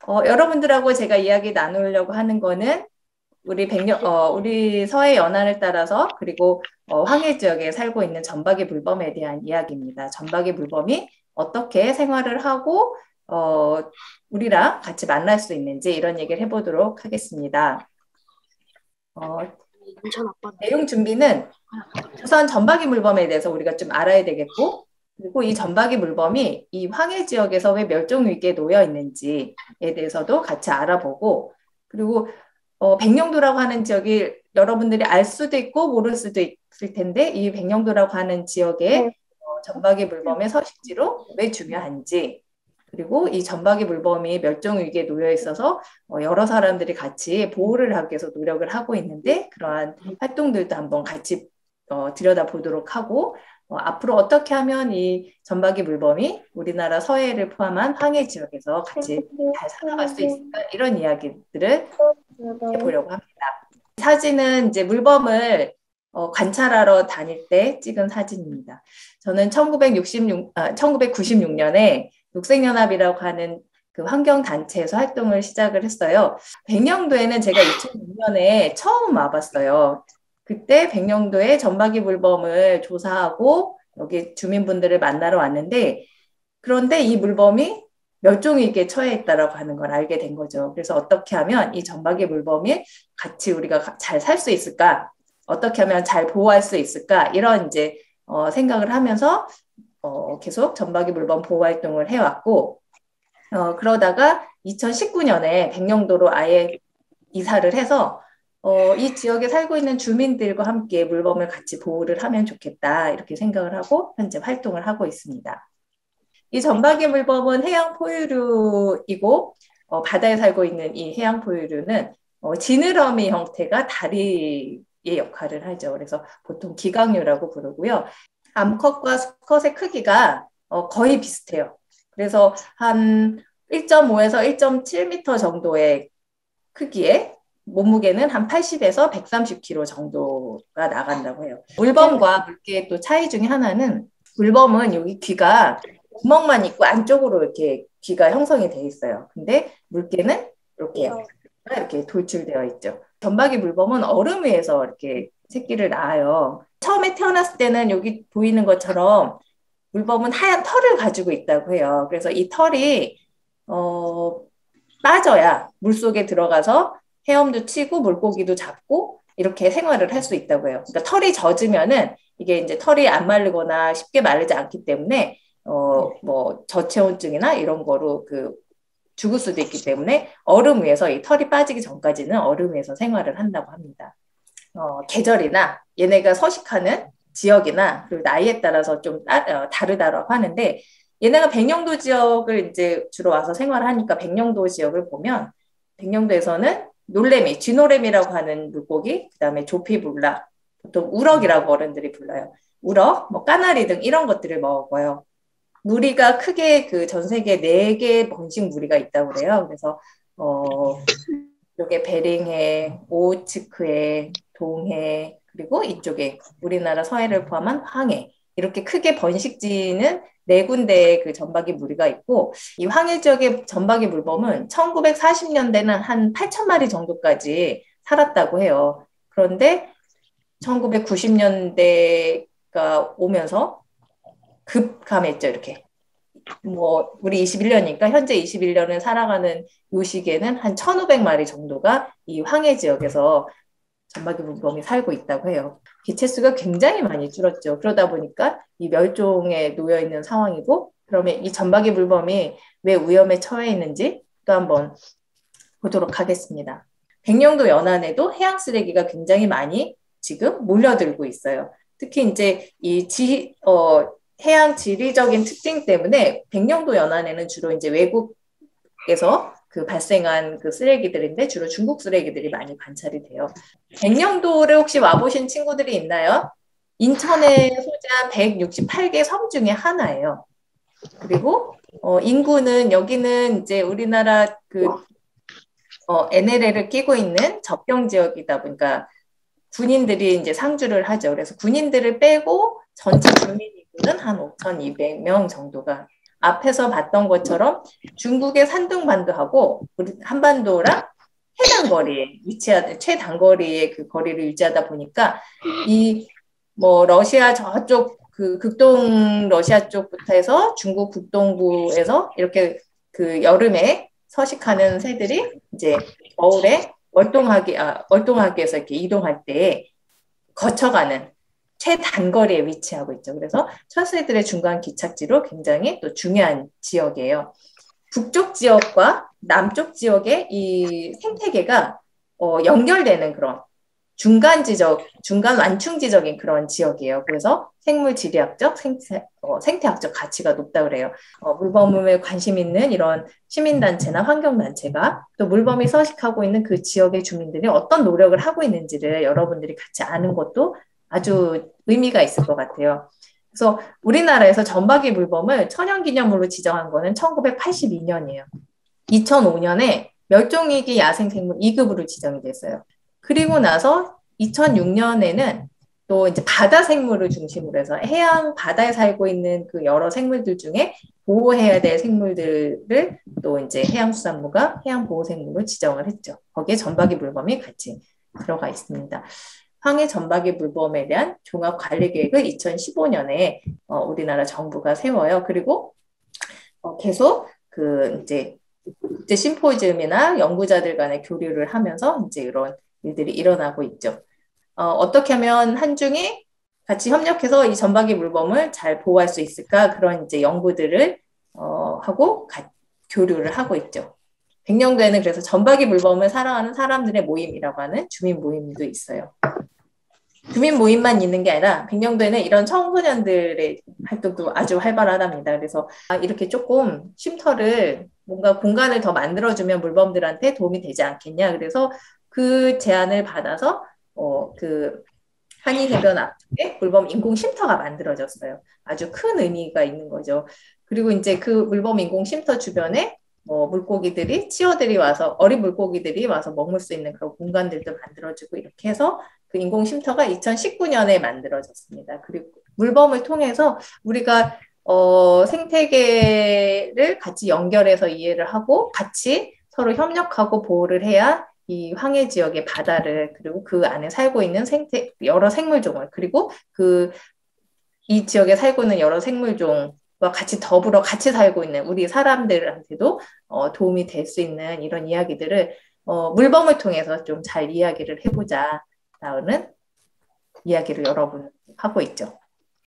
여러분들하고 제가 이야기 나누려고 하는 거는 우리 서해 연안을 따라서 그리고 황해 지역에 살고 있는 전박이 물범에 대한 이야기입니다. 전박이 물범이 어떻게 생활을 하고 어, 우리랑 같이 만날 수 있는지 이런 얘기를 해보도록 하겠습니다. 어, 내용 준비는 우선 전박이 물범에 대해서 우리가 좀 알아야 되겠고, 그리고 이 전박이 물범이 이 황해 지역에서 왜 멸종 위기에 놓여 있는지에 대해서도 같이 알아보고, 그리고 백령도라고 하는 지역이 여러분들이 알 수도 있고 모를 수도 있을 텐데, 이 백령도라고 하는 지역에 전박이 물범의 서식지로 왜 중요한지, 그리고 이 전박이 물범이 멸종 위기에 놓여 있어서 여러 사람들이 같이 보호를 하기 위해서 노력을 하고 있는데, 그러한 활동들도 한번 같이 들여다보도록 하고, 앞으로 어떻게 하면 이 전박이 물범이 우리나라 서해를 포함한 황해 지역에서 같이 잘 살아갈 수 있을까, 이런 이야기들을 해보려고 합니다. 사진은 이제 물범을 관찰하러 다닐 때 찍은 사진입니다. 저는 1996년에 녹색연합이라고 하는 그 환경단체에서 활동을 시작을 했어요. 백령도에는 제가 2006년에 처음 와봤어요. 그때 백령도에 전박이 물범을 조사하고 여기 주민분들을 만나러 왔는데, 그런데 이 물범이 멸종위기에 처해 있다라고 하는 걸 알게 된 거죠. 그래서 어떻게 하면 이 전박이 물범이 같이 우리가 잘 살 수 있을까? 어떻게 하면 잘 보호할 수 있을까? 이런 이제 생각을 하면서 계속 전박이 물범 보호 활동을 해왔고, 그러다가 2019년에 백령도로 아예 이사를 해서 이 지역에 살고 있는 주민들과 함께 물범을 같이 보호를 하면 좋겠다, 이렇게 생각을 하고 현재 활동을 하고 있습니다. 이 전박이 물범은 해양 포유류이고 바다에 살고 있는 이 해양 포유류는 지느러미 형태가 다리의 역할을 하죠. 그래서 보통 기강류라고 부르고요. 암컷과 수컷의 크기가 거의 비슷해요. 그래서 한 1.5에서 1.7m 정도의 크기에 몸무게는 한 80에서 130kg 정도가 나간다고 해요. 물범과 물개의 또 차이 중에 하나는, 물범은 여기 귀가 구멍만 있고 안쪽으로 이렇게 귀가 형성이 돼 있어요. 근데 물개는 이렇게 돌출되어 있죠. 전박이 물범은 얼음 위에서 이렇게 새끼를 낳아요. 처음에 태어났을 때는 여기 보이는 것처럼 물범은 하얀 털을 가지고 있다고 해요. 그래서 이 털이 빠져야 물속에 들어가서 헤엄도 치고 물고기도 잡고 이렇게 생활을 할 수 있다고 해요. 그러니까 털이 젖으면은 이게 이제 털이 안 마르거나 쉽게 마르지 않기 때문에 뭐 저체온증이나 이런 거로 죽을 수도 있기 때문에 얼음 위에서 이 털이 빠지기 전까지는 얼음 위에서 생활을 한다고 합니다. 계절이나 얘네가 서식하는 지역이나 그리고 나이에 따라서 좀 다르다고 하는데, 얘네가 백령도 지역을 이제 주로 와서 생활하니까 백령도 지역을 보면 백령도에서는 놀래미, 쥐노래미라고 하는 물고기, 그다음에 조피불락, 보통 우럭이라고 어른들이 불러요. 우럭, 뭐 까나리 등 이런 것들을 먹어요. 무리가 크게 전 세계에 4개의 번식 무리가 있다고 그래요. 그래서 이쪽에 베링해, 오호츠크해, 동해, 그리고 이쪽에 우리나라 서해를 포함한 황해, 이렇게 크게 번식지는 4군데의 그 전박이 무리가 있고, 이 황해 지역의 전박이 물범은 1940년대는 한 8천 마리 정도까지 살았다고 해요. 그런데 1990년대가 오면서 급감했죠, 이렇게. 뭐 우리 21년이니까 현재 21년을 살아가는 요 시기에는 한 1,500마리 정도가 이 황해 지역에서 전박이 물범이 살고 있다고 해요. 개체수가 굉장히 많이 줄었죠. 그러다 보니까 이 멸종에 놓여 있는 상황이고, 그러면 이 전박이 물범이 왜 위험에 처해 있는지 또 한번 보도록 하겠습니다. 백령도 연안에도 해양 쓰레기가 굉장히 많이 지금 몰려들고 있어요. 특히 이제 해양 지리적인 특징 때문에 백령도 연안에는 주로 이제 외국에서 발생한 쓰레기들인데, 주로 중국 쓰레기들이 많이 관찰이 돼요. 백령도를 혹시 와보신 친구들이 있나요? 인천에 소재한 168개 섬 중에 하나예요. 그리고 인구는 여기는 이제 우리나라 NLL을 끼고 있는 접경 지역이다 보니까 군인들이 이제 상주를 하죠. 그래서 군인들을 빼고 전체 주민 인구는 한 5,200명 정도가 앞에서 봤던 것처럼 중국의 산둥반도하고 우리 한반도랑 최단거리에 위치한 최단거리의 그 거리를 유지하다 보니까 이 뭐 러시아 저쪽 그 극동 러시아 쪽부터 해서 중국 북동부에서 이렇게 그 여름에 서식하는 새들이 이제 겨울에 월동하기 위해서 이렇게 이동할 때 거쳐가는 최단거리에 위치하고 있죠. 그래서 철새들의 중간 기착지로 굉장히 또 중요한 지역이에요. 북쪽 지역과 남쪽 지역의 이 생태계가 연결되는 그런 중간 완충 지적인 그런 지역이에요. 그래서 생물 지리학적, 생태학적 가치가 높다 그래요. 물범에 관심 있는 이런 시민단체나 환경단체가 또 물범이 서식하고 있는 그 지역의 주민들이 어떤 노력을 하고 있는지를 여러분들이 같이 아는 것도 아주 의미가 있을 것 같아요. 그래서 우리나라에서 점박이 물범을 천연기념물로 지정한 거는 1982년이에요. 2005년에 멸종위기 야생생물 2급으로 지정이 됐어요. 그리고 나서 2006년에는 또 이제 바다 생물을 중심으로 해서 해양 바다에 살고 있는 그 여러 생물들 중에 보호해야 될 생물들을 또 이제 해양수산부가 해양보호생물로 지정을 했죠. 거기에 점박이 물범이 같이 들어가 있습니다. 황해 점박이 물범에 대한 종합관리계획을 2015년에 우리나라 정부가 세워요. 그리고 계속 그 이제 국제 심포지움이나 연구자들 간의 교류를 하면서 이제 이런 일들이 일어나고 있죠. 어떻게 하면 한중이 같이 협력해서 이 점박이 물범을 잘 보호할 수 있을까 그런 이제 연구들을 하고 교류를 하고 있죠. 백령도에는 그래서 점박이 물범을 사랑하는 사람들의 모임이라고 하는 주민 모임도 있어요. 주민 모임만 있는 게 아니라 백령도에는 이런 청소년들의 활동도 아주 활발하답니다. 그래서 이렇게 조금 쉼터를 뭔가 공간을 더 만들어주면 물범들한테 도움이 되지 않겠냐. 그래서 그 제안을 받아서 그 한의해변 앞쪽에 물범 인공 쉼터가 만들어졌어요. 아주 큰 의미가 있는 거죠. 그리고 이제 그 물범 인공 쉼터 주변에 물고기들이 치어들이 와서 어린 물고기들이 와서 머물 수 있는 그런 공간들도 만들어주고 이렇게 해서 그 인공 쉼터가 2019년에 만들어졌습니다. 그리고 물범을 통해서 우리가 생태계를 같이 연결해서 이해를 하고 같이 서로 협력하고 보호를 해야 이 황해 지역의 바다를 그리고 그 안에 살고 있는 여러 생물종을 그리고 이 지역에 살고 있는 여러 생물종과 같이 더불어 같이 살고 있는 우리 사람들한테도 도움이 될 수 있는 이런 이야기들을 물범을 통해서 좀 잘 이야기를 해보자 라는 이야기를 여러분 하고 있죠.